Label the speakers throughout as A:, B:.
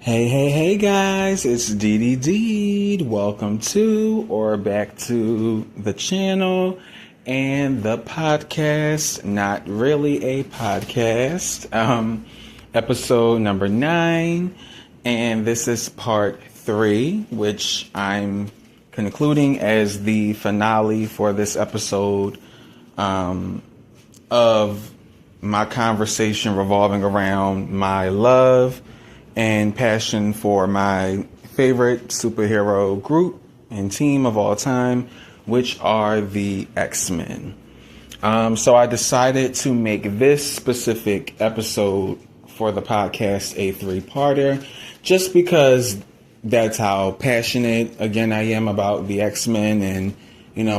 A: Hey guys, it's DDD. Welcome to or back to the channel and the podcast. Not really a podcast. Episode number 9, and this is part 3, which I'm concluding as the finale for this episode of my conversation revolving around my love and passion for my favorite superhero group and team of all time, which are the X-Men. So I decided to make this specific episode for the podcast a 3-parter, just because that's how passionate, again, I am about the X-Men and,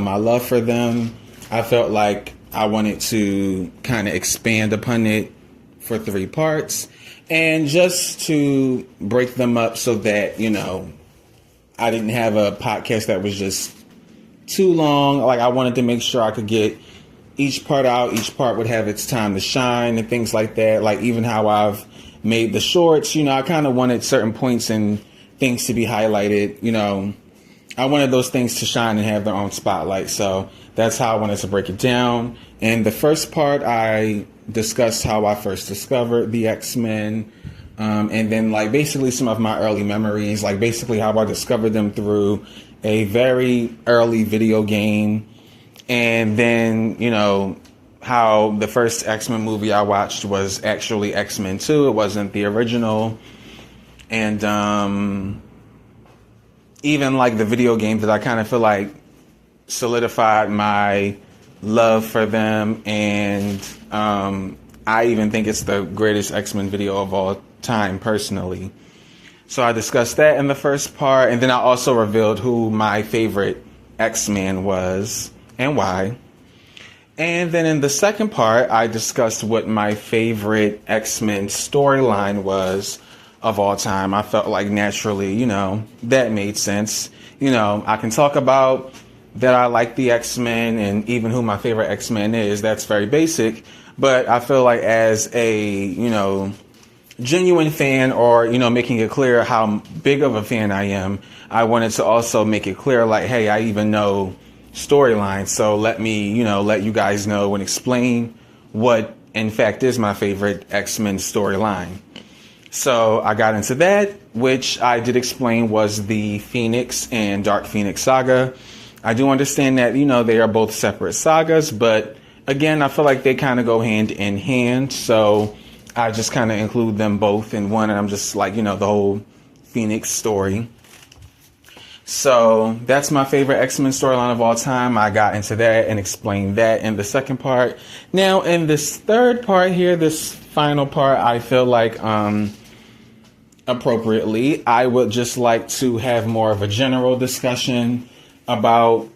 A: my love for them. I felt like I wanted to kind of expand upon it for 3 parts. And just to break them up so that, I didn't have a podcast that was just too long. Like, I wanted to make sure I could get each part out. Each part would have its time to shine and things like that. Like, even how I've made the shorts, I kind of wanted certain points and things to be highlighted. I wanted those things to shine and have their own spotlight. So that's how I wanted to break it down. In the first part, I discussed how I first discovered the X-Men, and then basically some of my early memories, basically how I discovered them through a very early video game, and then how the first X-Men movie I watched was actually X-Men 2. It wasn't the original, and even the video game that I kind of feel like solidified my love for them, and I even think it's the greatest X-Men video of all time, personally. So I discussed that in the first part, and then I also revealed who my favorite X-Man was and why. And then in the second part, I discussed what my favorite X-Men storyline was of all time. I felt like naturally, that made sense. I can talk about that I like the X-Men and even who my favorite X-Men is. That's very basic. But I feel like as a, genuine fan, or, making it clear how big of a fan I am, I wanted to also make it clear, hey, I even know storylines. So let me, let you guys know and explain what, in fact, is my favorite X-Men storyline. So I got into that, which I did explain was the Phoenix and Dark Phoenix saga. I do understand that, they are both separate sagas, but again, I feel like they kind of go hand in hand. So I just kind of include them both in one, and I'm just the whole Phoenix story. So that's my favorite X-Men storyline of all time. I got into that and explained that in the second part. Now, in this third part here, this final part, I feel like, appropriately, I would just like to have more of a general discussion about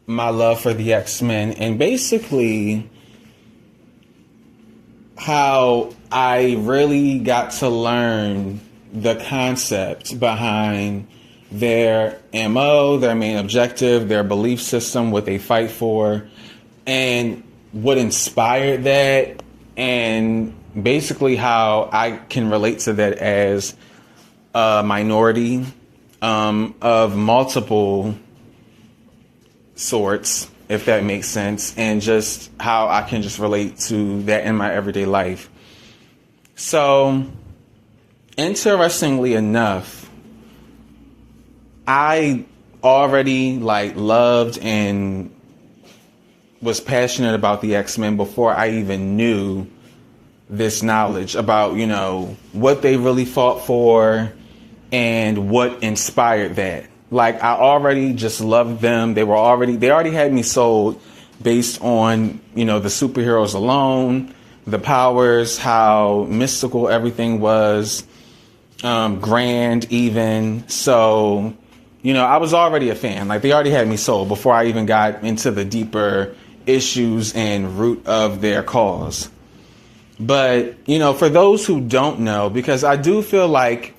A: my love for the X-Men, and basically how I really got to learn the concept behind their MO, their main objective, their belief system, what they fight for, and what inspired that, and basically how I can relate to that as a minority of multiple sorts, if that makes sense, and just how I can just relate to that in my everyday life. So, interestingly enough, I already loved and was passionate about the X-Men before I even knew this knowledge about, what they really fought for and what inspired that. I already just loved them. They already had me sold based on, the superheroes alone, the powers, how mystical everything was, grand even. So, I was already a fan. They already had me sold before I even got into the deeper issues and root of their cause. But, for those who don't know, because I do feel like,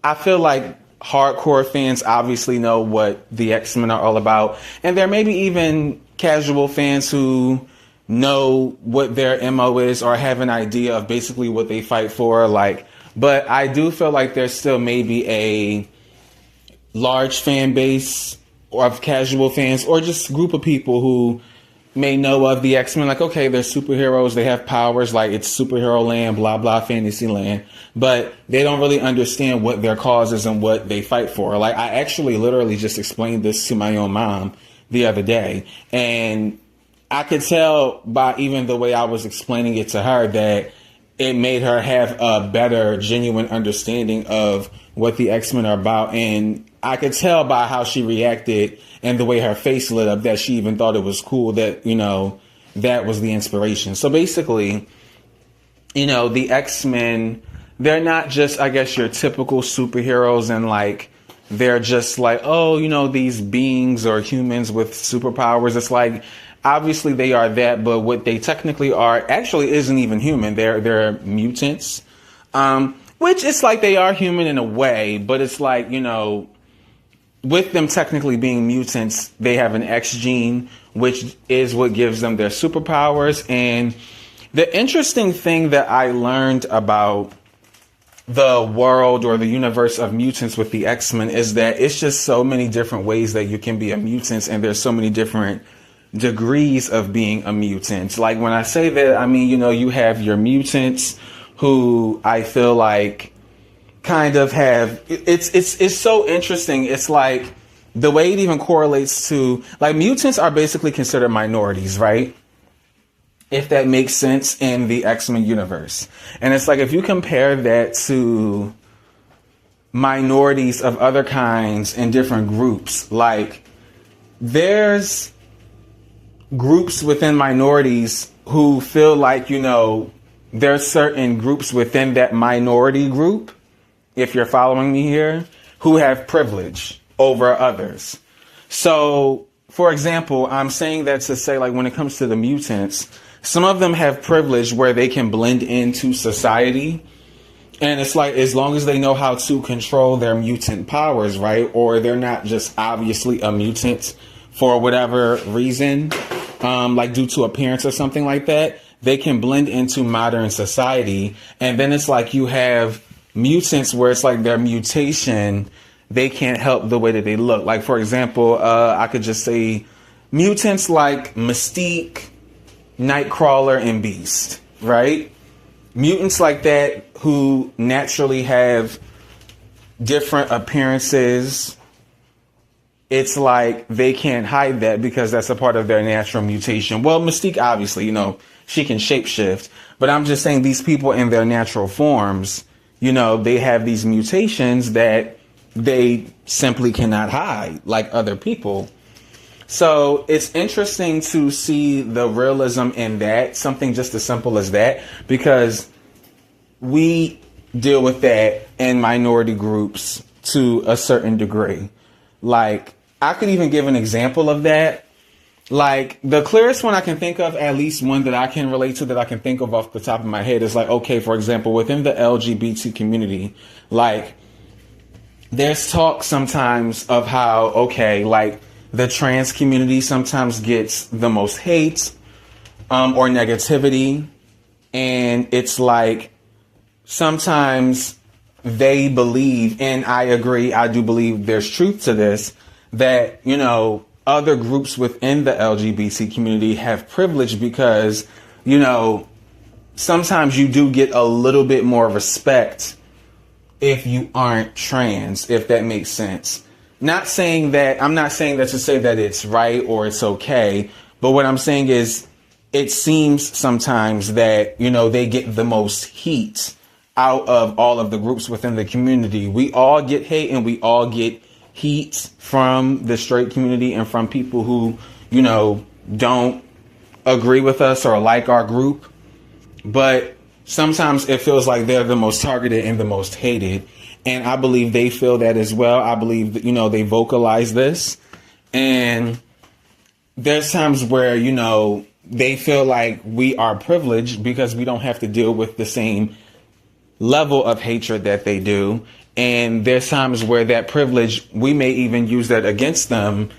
A: I feel like hardcore fans obviously know what the X-Men are all about. And there may be even casual fans who know what their MO is or have an idea of basically what they fight for. Like, but I do feel like there's still maybe a large fan base or of casual fans or just a group of people who may know of the X-Men, like, okay, they're superheroes, they have powers, like it's superhero land, blah, blah, fantasy land, but they don't really understand what their cause is and what they fight for. Like, I actually literally just explained this to my own mom the other day, and I could tell by even the way I was explaining it to her that it made her have a better, genuine understanding of what the X-Men are about. And I could tell by how she reacted and the way her face lit up that she even thought it was cool that, that was the inspiration. So basically, the X-Men, they're not just, I guess, your typical superheroes and like, they're just like, oh, these beings or humans with superpowers. It's like, obviously they are that, but what they technically are actually isn't even human. They're mutants, which it's like they are human in a way, but it's like, with them technically being mutants, they have an X gene, which is what gives them their superpowers. And the interesting thing that I learned about the world or the universe of mutants with the X-Men is that it's just so many different ways that you can be a mutant, and there's so many different degrees of being a mutant. Like, when I say that, I mean, you have your mutants who I feel like kind of have, it's so interesting. It's like the way it even correlates to, like, mutants are basically considered minorities, right? If that makes sense in the X-Men universe. And it's like, if you compare that to minorities of other kinds in different groups, like, there's groups within minorities who feel like, there's certain groups within that minority group, if you're following me here, who have privilege over others. So, for example, I'm saying that to say, like, when it comes to the mutants, some of them have privilege where they can blend into society. And it's like, as long as they know how to control their mutant powers, right? Or they're not just obviously a mutant for whatever reason, like due to appearance or something like that, they can blend into modern society. And then it's like you have mutants where it's like their mutation, they can't help the way that they look. Like, for example, I could just say mutants like Mystique, Nightcrawler, and Beast, right? Mutants like that who naturally have different appearances. It's like they can't hide that because that's a part of their natural mutation. Well, Mystique, obviously, she can shapeshift. But I'm just saying these people in their natural forms, they have these mutations that they simply cannot hide like other people. So it's interesting to see the realism in that, something just as simple as that, because we deal with that in minority groups to a certain degree. Like, I could even give an example of that. Like, the clearest one I can think of, at least one that I can relate to that I can think of off the top of my head, is like, okay, for example, within the LGBT community, like, there's talk sometimes of how, okay, like, the trans community sometimes gets the most hate or negativity. And it's like, sometimes they believe, and I agree, I do believe there's truth to this, that, other groups within the LGBT community have privilege because, sometimes you do get a little bit more respect if you aren't trans, if that makes sense. I'm not saying that to say that it's right or it's okay, but what I'm saying is it seems sometimes that, they get the most heat out of all of the groups within the community. We all get hate and we all get heat from the straight community and from people who, don't agree with us or like our group. But sometimes it feels like they're the most targeted and the most hated. And I believe they feel that as well. I believe that, they vocalize this. And there's times where, they feel like we are privileged because we don't have to deal with the same level of hatred that they do. And there's times where that privilege, we may even use that against them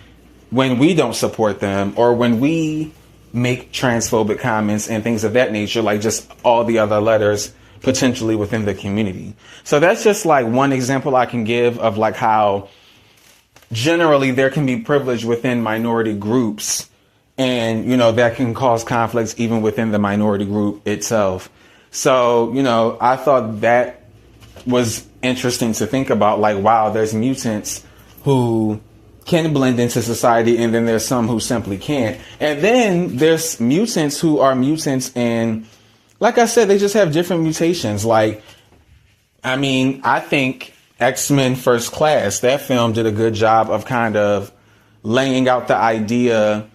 A: when we don't support them or when we make transphobic comments and things of that nature, like just all the other letters potentially within the community. So that's just like one example I can give of like how generally there can be privilege within minority groups, and, you know, that can cause conflicts even within the minority group itself. So, you know, I thought that was interesting to think about, like, wow, there's mutants who can blend into society, and then there's some who simply can't. And then there's mutants who are mutants, and like I said, they just have different mutations. Like, I mean, I think X-Men First Class, that film did a good job of kind of laying out the idea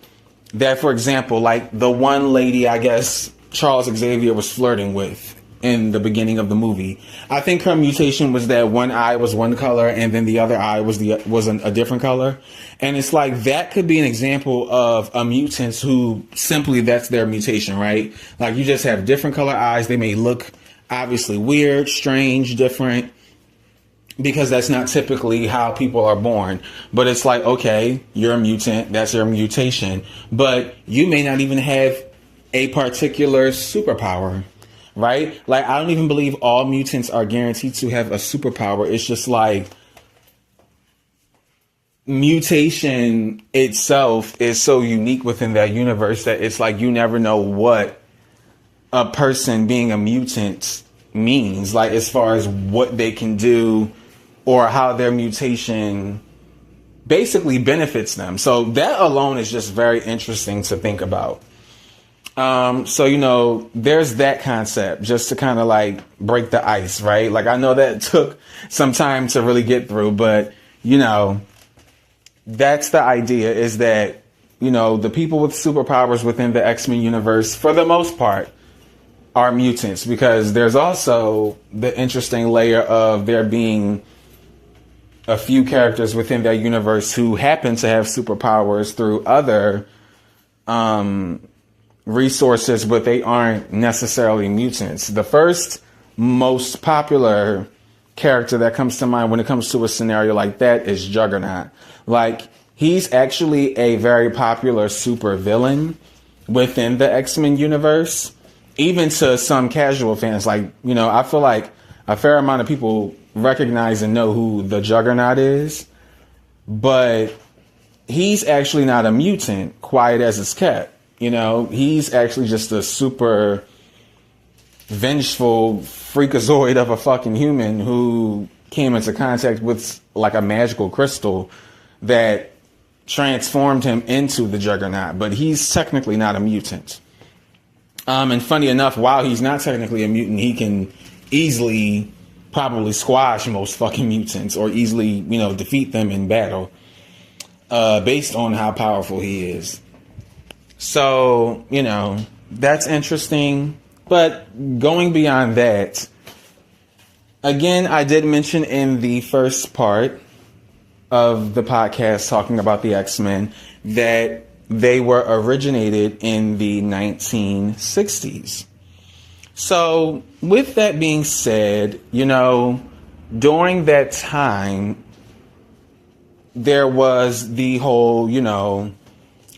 A: that, for example, like the one lady, I guess, Charles Xavier was flirting with in the beginning of the movie, I think her mutation was that one eye was one color and then the other eye was a different color. And it's like, that could be an example of a mutant who simply, that's their mutation, right? Like, you just have different color eyes. They may look obviously weird, strange, different, because that's not typically how people are born. But it's like, okay, you're a mutant, that's your mutation, but you may not even have a particular superpower, right? Like, I don't even believe all mutants are guaranteed to have a superpower. It's just like, mutation itself is so unique within that universe that it's like, you never know what a person being a mutant means, like as far as what they can do or how their mutation basically benefits them. So that alone is just very interesting to think about. So, you know, there's that concept, just to kind of like break the ice, right? Like, I know that took some time to really get through, but, you know, that's the idea, is that, you know, the people with superpowers within the X-Men universe, for the most part, are mutants, because there's also the interesting layer of there being a few characters within that universe who happen to have superpowers through other resources, but they aren't necessarily mutants. The first most popular character that comes to mind when it comes to a scenario like that is Juggernaut. Like, he's actually a very popular super villain within the X-Men universe, even to some casual fans. Like, you know, I feel like a fair amount of people recognize and know who the Juggernaut is, but he's actually not a mutant, quiet as it's kept. You know, he's actually just a super vengeful freakazoid of a fucking human who came into contact with like a magical crystal that transformed him into the Juggernaut, but he's technically not a mutant. And funny enough, while he's not technically a mutant, he can easily probably squash most fucking mutants, or easily, you know, defeat them in battle, based on how powerful he is. So, you know, that's interesting. But going beyond that, again, I did mention in the first part of the podcast talking about the X-Men that they were originated in the 1960s. So with that being said, you know, during that time, there was the whole, you know,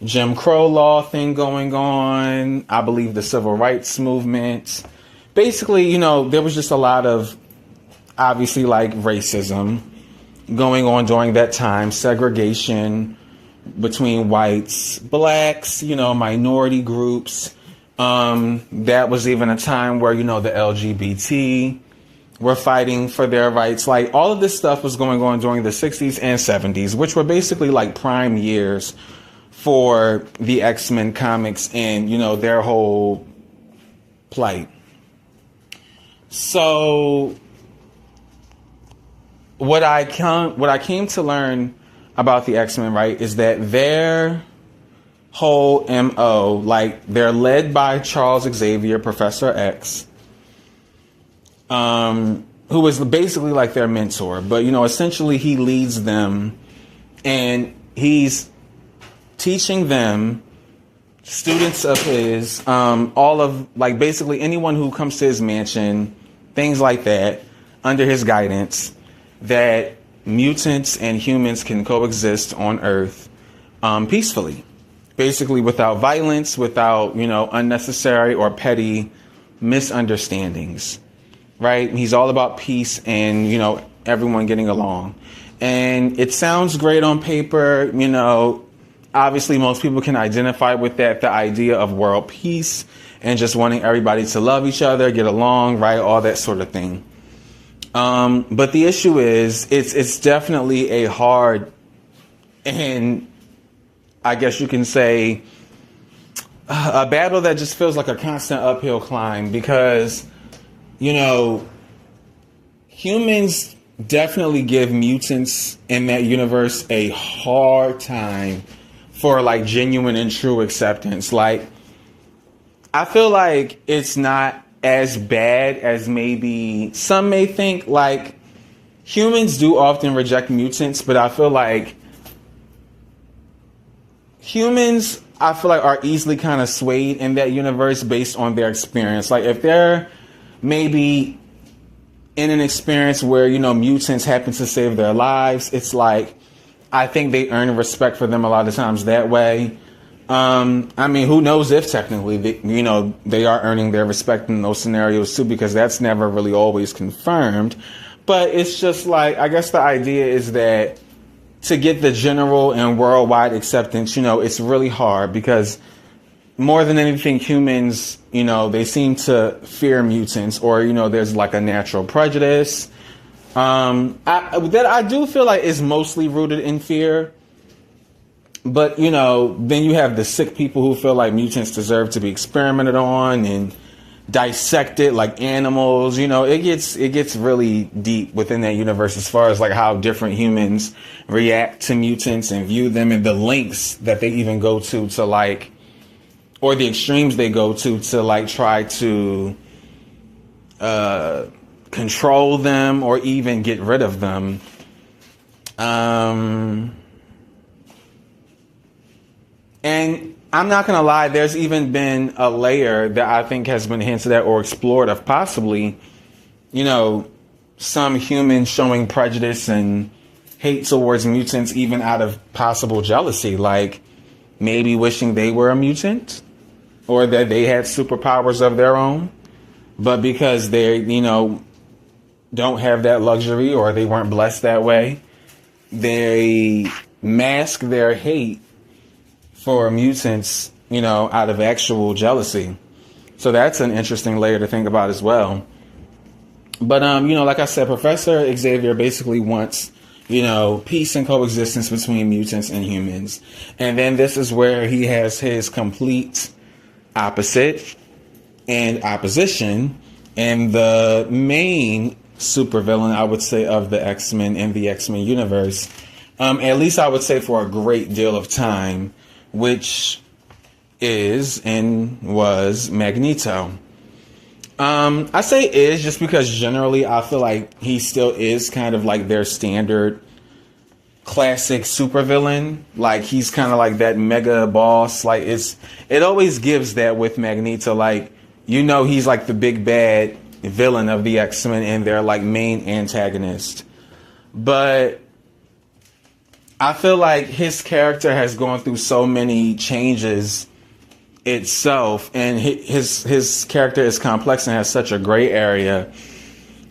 A: Jim Crow law thing going on. I believe the civil rights movement. Basically, you know, there was just a lot of, obviously, like, racism going on during that time, segregation between whites, blacks, you know, minority groups. That was even a time where, you know, the LGBT were fighting for their rights. Like, all of this stuff was going on during the 60s and 70s, which were basically like prime years for the X-Men comics and, you know, their whole plight. So what I came to learn about the X-Men, right, is that their whole MO, like, they're led by Charles Xavier, Professor X, who is basically like their mentor. But, you know, essentially he leads them, and he's teaching them, students of his, all of, like, basically anyone who comes to his mansion, things like that, under his guidance, that mutants and humans can coexist on Earth peacefully. basically without violence, without, unnecessary or petty misunderstandings, right? He's all about peace and, everyone getting along. And it sounds great on paper, obviously most people can identify with that, the idea of world peace and just wanting everybody to love each other, get along, right? All that sort of thing. But the issue is, it's definitely a hard, and I guess you can say a battle that just feels like a constant uphill climb because, humans definitely give mutants in that universe a hard time for like genuine and true acceptance. Like, I feel like it's not as bad as maybe some may think. Like, humans do often reject mutants, but I feel like humans, are easily kind of swayed in that universe based on their experience. Like, if they're maybe in an experience where, mutants happen to save their lives, it's like, I think they earn respect for them a lot of times that way. Who knows if technically, they are earning their respect in those scenarios too, because that's never really always confirmed. But it's just like, I guess the idea is that to get the general and worldwide acceptance, it's really hard because more than anything, humans, they seem to fear mutants or, there's like a natural prejudice. That I do feel like is mostly rooted in fear. But, then you have the sick people who feel like mutants deserve to be experimented on and dissected like animals. It gets really deep within that universe as far as like how different humans react to mutants and view them, and the lengths that they even go to like, or the extremes they go to like try to control them or even get rid of them. And I'm not going to lie, there's even been a layer that I think has been hinted at or explored of possibly, some humans showing prejudice and hate towards mutants even out of possible jealousy, like maybe wishing they were a mutant or that they had superpowers of their own. But because they, don't have that luxury or they weren't blessed that way, they mask their hate for mutants, out of actual jealousy. So that's an interesting layer to think about as well. But, like I said, Professor Xavier basically wants, peace and coexistence between mutants and humans. And then this is where he has his complete opposite and opposition and the main supervillain, I would say, of the X-Men and the X-Men universe. At least I would say for a great deal of time, which is and was Magneto. I say is just because generally I feel like he still is kind of like their standard classic supervillain. Like, he's kind of like that mega boss. Like, it always gives that with Magneto. Like, he's like the big bad villain of the X-Men and their like main antagonist. But I feel like his character has gone through so many changes itself, and his character is complex and has such a gray area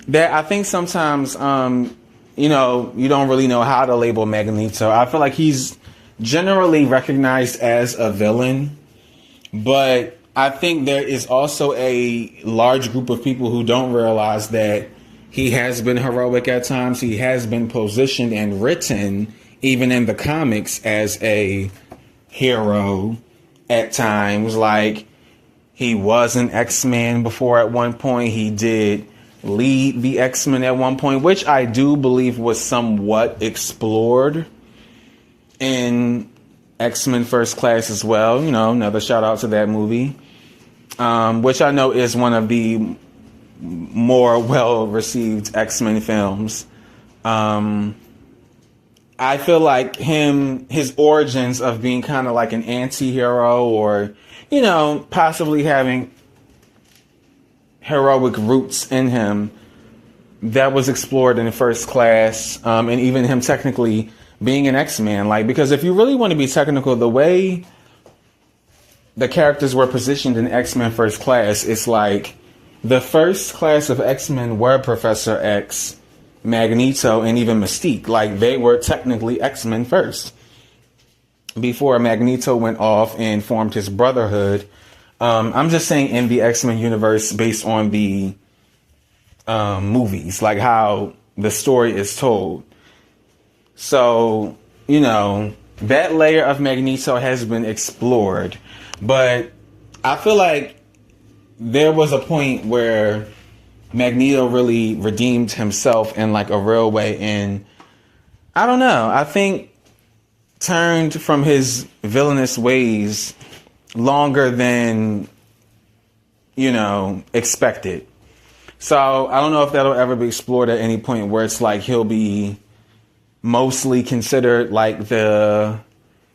A: that I think sometimes, you don't really know how to label Magneto. I feel like he's generally recognized as a villain, but I think there is also a large group of people who don't realize that he has been heroic at times. He has been positioned and written even in the comics as a hero at times. Like, he was an X-Man before at one point. He did lead the X-Men at one point, which I do believe was somewhat explored in X-Men First Class as well. Another shout out to that movie, which I know is one of the more well-received X-Men films. I feel like his origins of being kind of like an anti-hero or, possibly having heroic roots in him, that was explored in First Class, and even him technically being an X-Man. Like, because if you really want to be technical, the way the characters were positioned in X-Men First Class, it's like the first class of X-Men were Professor X, Magneto, and even Mystique. Like, they were technically X-Men first, before Magneto went off and formed his Brotherhood. I'm just saying in the X-Men universe based on the movies, like how the story is told. So, you know, that layer of Magneto has been explored. But I feel like there was a point where Magneto really redeemed himself in like a real way. And I don't know, I think turned from his villainous ways longer than, you know, expected. So I don't know if that'll ever be explored at any point where it's like he'll be mostly considered like the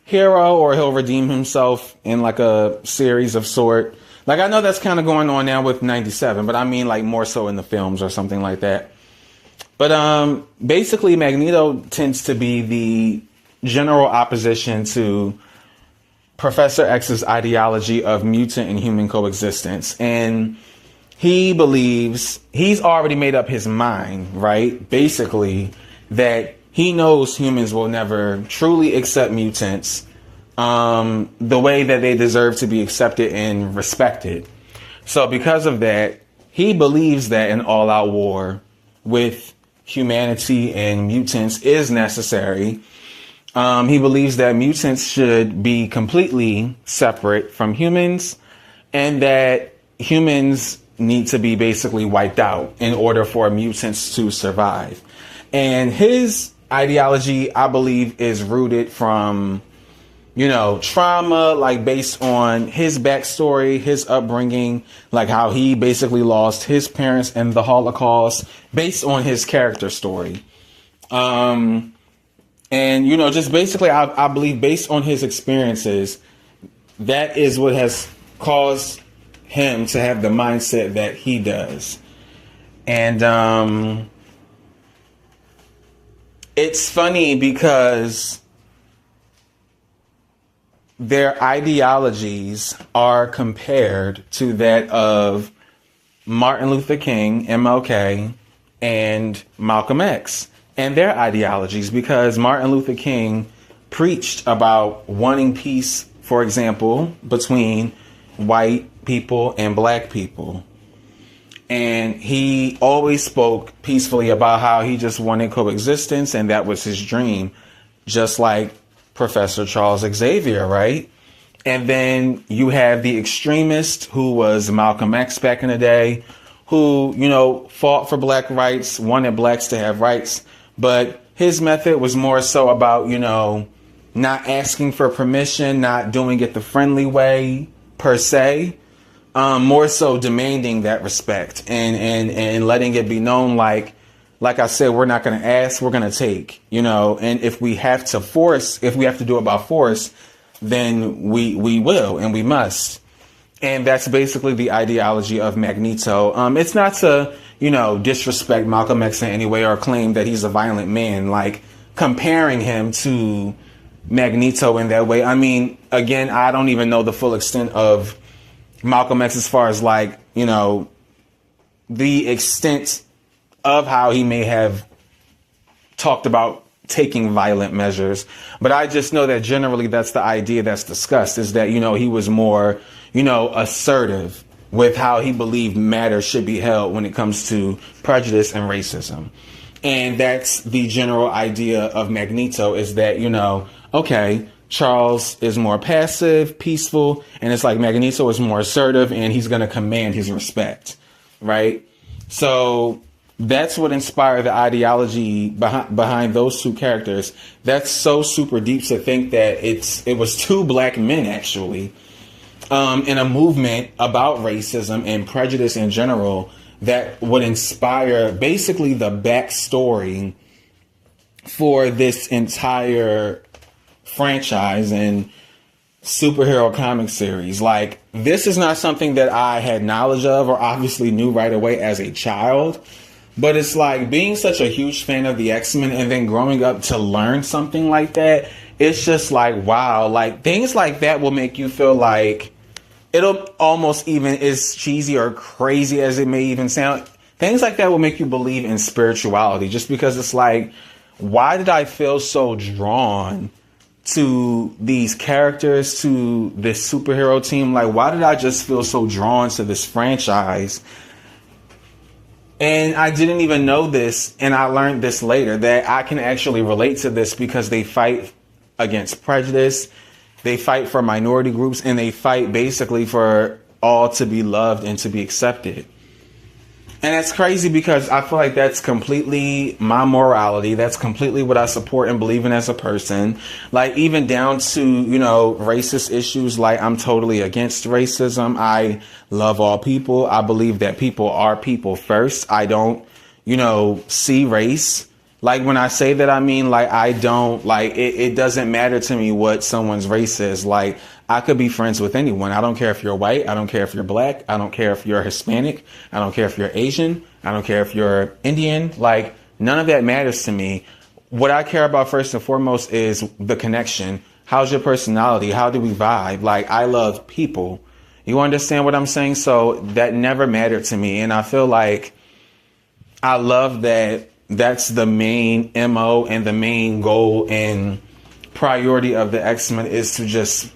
A: hero, or he'll redeem himself in like a series of sort. Like, I know that's kind of going on now with 97, but I mean like more so in the films or something like that. But basically Magneto tends to be the general opposition to Professor X's ideology of mutant and human coexistence. And he believes, he's already made up his mind, right? Basically, that he knows humans will never truly accept mutants the way that they deserve to be accepted and respected. So because of that, he believes that an all-out war with humanity and mutants is necessary. He believes that mutants should be completely separate from humans, and that humans need to be basically wiped out in order for mutants to survive. And his ideology, I believe, is rooted from, you know, trauma, like based on his backstory, his upbringing, like how he basically lost his parents in the Holocaust, based on his character story. And, you know, just basically, I believe based on his experiences, that is what has caused him to have the mindset that he does. And it's funny because their ideologies are compared to that of Martin Luther King, MLK, and Malcolm X, and their ideologies, because Martin Luther King preached about wanting peace, for example, between white people and black people. And he always spoke peacefully about how he just wanted coexistence, and that was his dream, just like Professor Charles Xavier, right? And then you have the extremist, who was Malcolm X back in the day, who, you know, fought for black rights, wanted blacks to have rights. But his method was more so about, you know, not asking for permission, not doing it the friendly way per se, more so demanding that respect and letting it be known, like I said, we're not going to ask, we're going to take, you know, and if we have to do it by force, then we will and we must. And that's basically the ideology of Magneto. It's not to, you know, disrespect Malcolm X in any way or claim that he's a violent man, like comparing him to Magneto in that way. I mean, again, I don't even know the full extent of Malcolm X as far as, like, you know, the extent of how he may have talked about taking violent measures. But I just know that generally that's the idea that's discussed, is that, you know, he was more, you know, assertive with how he believed matters should be held when it comes to prejudice and racism. And that's the general idea of Magneto, is that, you know, okay, Charles is more passive, peaceful, and it's like Magneto is more assertive, and he's going to command his respect, right? So that's what inspired the ideology behind those two characters. That's so super deep to think that it was two black men, actually, in a movement about racism and prejudice in general, that would inspire basically the backstory for this entire franchise and superhero comic series. Like, this is not something that I had knowledge of or obviously knew right away as a child, but it's like being such a huge fan of the X-Men and then growing up to learn something like that. It's just like, wow, like things like that will make you feel like, it'll almost even, as cheesy or crazy as it may even sound, things like that will make you believe in spirituality, just because it's like, why did I feel so drawn to these characters, to this superhero team? Like, why did I just feel so drawn to this franchise? And I didn't even know this, and I learned this later, that I can actually relate to this because they fight against prejudice, they fight for minority groups, and they fight basically for all to be loved and to be accepted. And that's crazy because I feel like that's completely my morality. That's completely what I support and believe in as a person. Like, even down to, you know, racist issues. Like, I'm totally against racism. I love all people. I believe that people are people first. I don't, you know, see race. Like, when I say that, I mean, like, I don't, like, it doesn't matter to me what someone's race is. Like, I could be friends with anyone. I don't care if you're white. I don't care if you're black. I don't care if you're Hispanic. I don't care if you're Asian. I don't care if you're Indian. Like, none of that matters to me. What I care about first and foremost is the connection. How's your personality? How do we vibe? Like, I love people. You understand what I'm saying? So that never mattered to me. And I feel like I love that that's the main MO and the main goal and priority of the X-Men, is to just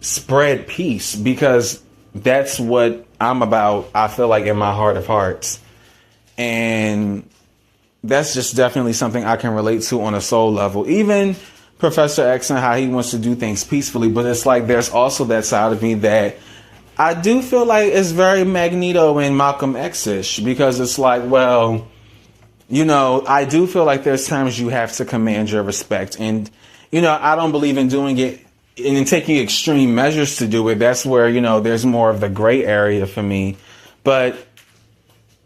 A: spread peace, because that's what I'm about, I feel like, in my heart of hearts. And that's just definitely something I can relate to on a soul level. Even Professor X and how he wants to do things peacefully, but it's like there's also that side of me that I do feel like it's very Magneto and Malcolm X-ish, because it's like, well, you know, I do feel like there's times you have to command your respect. And, you know, I don't believe in doing it and in taking extreme measures to do it. That's where, you know, there's more of the gray area for me. But,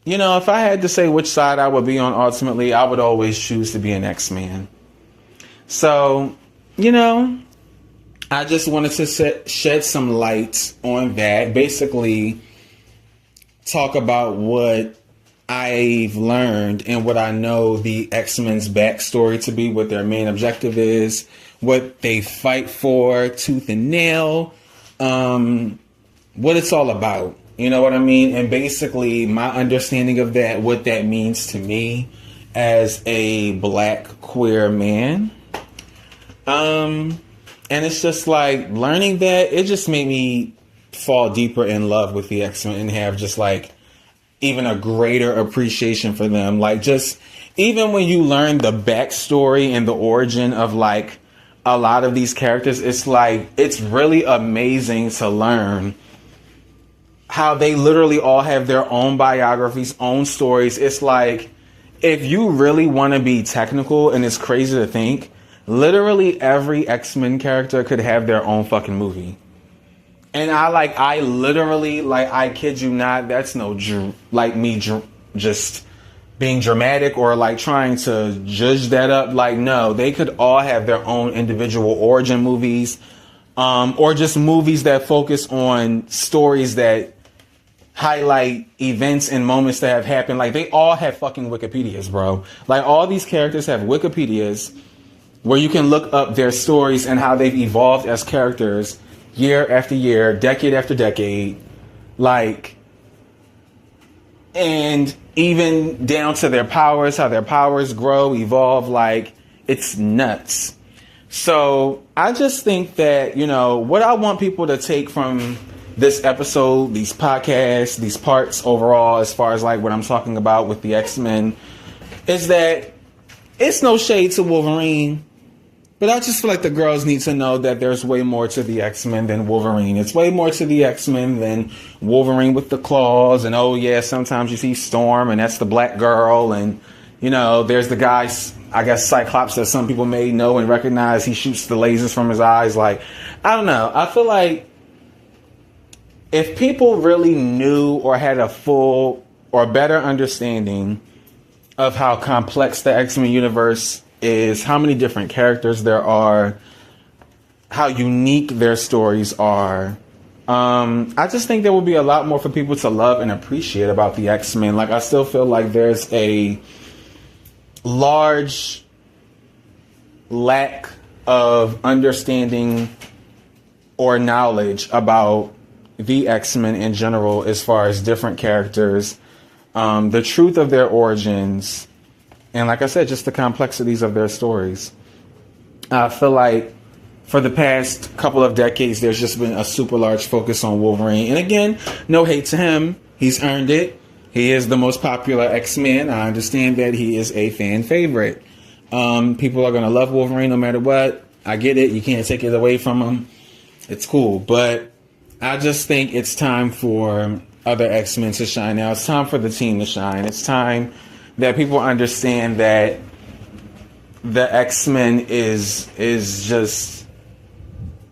A: you know, if I had to say which side I would be on ultimately, I would always choose to be an X-Man. So, you know, I just wanted to shed some light on that. Basically, talk about what I've learned and what I know the X-Men's backstory to be, what their main objective is, what they fight for tooth and nail, what it's all about. You know what I mean? And basically my understanding of that, what that means to me as a black queer man. And it's just like learning that, it just made me fall deeper in love with the X-Men and have just like even a greater appreciation for them. Like, just even when you learn the backstory and the origin of like a lot of these characters, it's like, it's really amazing to learn how they literally all have their own biographies, own stories. It's like, if you really want to be technical, and it's crazy to think, literally every X-Men character could have their own fucking movie. And I literally, like, I kid you not, that's no, like, me just being dramatic or, like, trying to judge that up. Like, no, they could all have their own individual origin movies, or just movies that focus on stories that highlight events and moments that have happened. Like, they all have fucking Wikipedias, bro. Like, all these characters have Wikipedias where you can look up their stories and how they've evolved as characters year after year, decade after decade, like, and even down to their powers, how their powers grow, evolve, like, it's nuts. So I just think that, you know, what I want people to take from this episode, these podcasts, these parts overall, as far as like what I'm talking about with the X-Men, is that it's no shade to Wolverine. But I just feel like the girls need to know that there's way more to the X-Men than Wolverine. It's way more to the X-Men than Wolverine with the claws. And, oh, yeah, sometimes you see Storm, and that's the black girl. And, you know, there's the guy, I guess, Cyclops, that some people may know and recognize. He shoots the lasers from his eyes. Like, I don't know. I feel like if people really knew or had a full or better understanding of how complex the X-Men universe is, how many different characters there are, how unique their stories are, I just think there will be a lot more for people to love and appreciate about the X-Men. Like, I still feel like there's a large lack of understanding or knowledge about the X-Men in general, as far as different characters, the truth of their origins, and like I said, just the complexities of their stories. I feel like for the past couple of decades, there's just been a super large focus on Wolverine. And again, no hate to him. He's earned it. He is the most popular X-Men. I understand that he is a fan favorite. People are going to love Wolverine no matter what. I get it. You can't take it away from him. It's cool. But I just think it's time for other X-Men to shine now. It's time for the team to shine. It's time that people understand that the X-Men is just,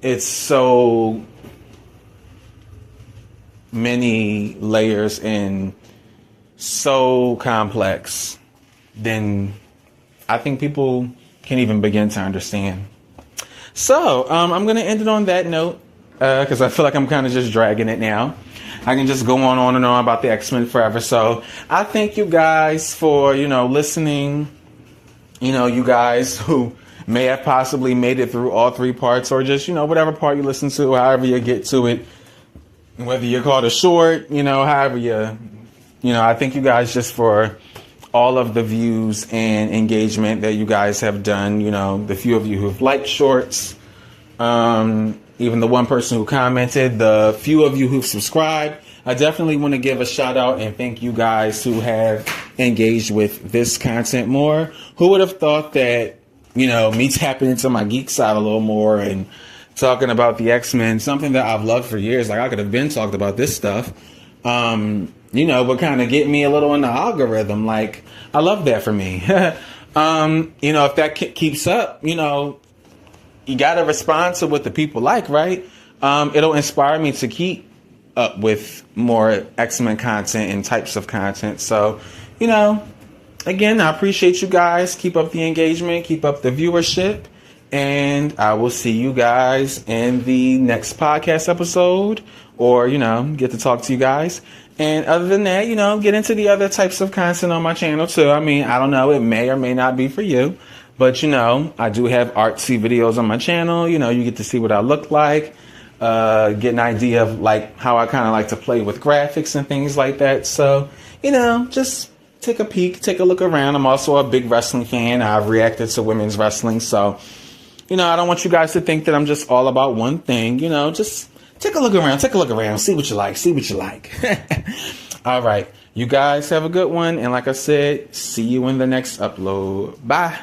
A: it's so many layers and so complex, then I think people can't even begin to understand. So I'm going to end it on that note because I feel like I'm kind of just dragging it now. I can just go on and on about the X-Men forever. So I thank you guys for, listening. You guys who may have possibly made it through all 3 parts, or just, whatever part you listen to, however you get to it, whether you call it a short, however I thank you guys just for all of the views and engagement that you guys have done. The few of you who've liked shorts, even the one person who commented, the few of you who've subscribed. I definitely want to give a shout out and thank you guys who have engaged with this content more. Who would have thought that, me tapping into my geek side a little more and talking about the X-Men, something that I've loved for years. Like I could have been talked about this stuff, but kind of get me a little in the algorithm. Like I love that for me. If that keeps up, you got to respond to what the people like, right? It'll inspire me to keep up with more X-Men content and types of content. So, again, I appreciate you guys. Keep up the engagement, keep up the viewership, and I will see you guys in the next podcast episode, or, get to talk to you guys. And other than that, get into the other types of content on my channel too. I mean, I don't know, it may or may not be for you, but I do have artsy videos on my channel. You get to see what I look like. Get an idea of like how I kind of like to play with graphics and things like that. So, just take a peek, take a look around. I'm also a big wrestling fan. I've reacted to women's wrestling. So, I don't want you guys to think that I'm just all about one thing. Just take a look around, see what you like. All right. You guys have a good one. And like I said, see you in the next upload. Bye.